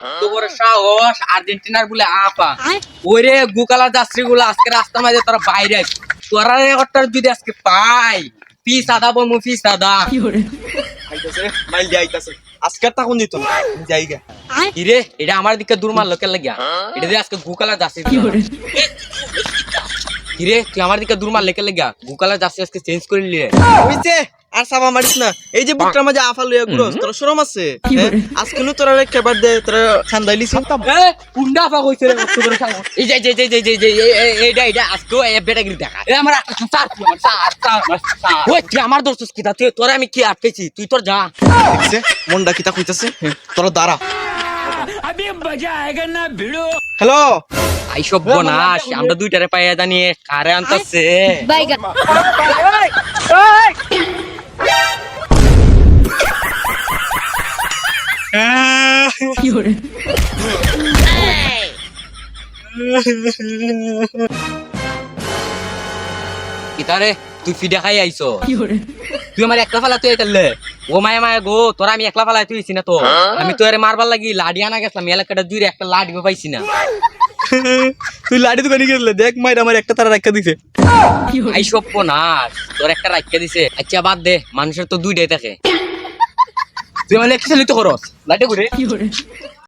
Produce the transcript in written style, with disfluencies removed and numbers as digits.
তোর সাহস আর্জেন্টিনার বলে আপা ওরে গুকালা যাত্রী গুলো আজকে রাস্তার মাঝে তোরা বাইরে তোরা রেকর্ডটা যদি আজকে পাই পিস আদা বলবো পিস আদা আইতাছে মাইল দিয়ে আইতাছে আজকে তখন দিত না জায়গা কিরে এটা আমার দিকে দূর মারলো কে লাগিয়া এটা দিয়ে আজকে গুকালা যাত্রী কিরে তুই আমার দিকে দূর মারলে কে লাগিয়া গুকালা যাত্রী আজকে চেঞ্জ করে নিলে হইছে আর সাবা মারিস না এই যে বুকটার মাঝে আফা লইয়া ঘুরোস তোর শরম আছে আজকে নু তোরা কেবার দে তোরা খান্দাইলিস এ পুন্ডা পা কইছে রে তোর সাহস এই যে এইটা আজকে এই বেটাগিরি দেখা এ আমার স্যার ওই তুই আমার দোস্ত কি তা তুই তোরা আমি কি আটকেছি তুই তোর যা দেখছে মনটা কিতা কইতাছে তোরা দাঁড়া अभी मजा आएगा ना भिड़ो হ্যালো আই সব বনাস আমরা দুইটারে পাইয়া জানি কারে আনতাছে বাইগা কিতারে তুই ফিডা খাই আইছো তুই আমার একলা ফালা তুই আইতালে ও মায়া মায়া গো তোরা আমি একলা ফালা তুই আইছি না তো আমি তো আরে মারবার লাগি লাডি আনা গেছলাম এলাকাটা দুই একটা লাডি পাইছি না তুই লাড়ি দোকানে গেলে দেখ মাইর আমার একটা তারা রাখা দিছে আই সব বনাস তোর একটা রাখিয়া দিছে আচ্ছা বাদ দে মানুষের তো দুইটাই থাকে তুই মানে কি চালিত করস লাডি ঘুরে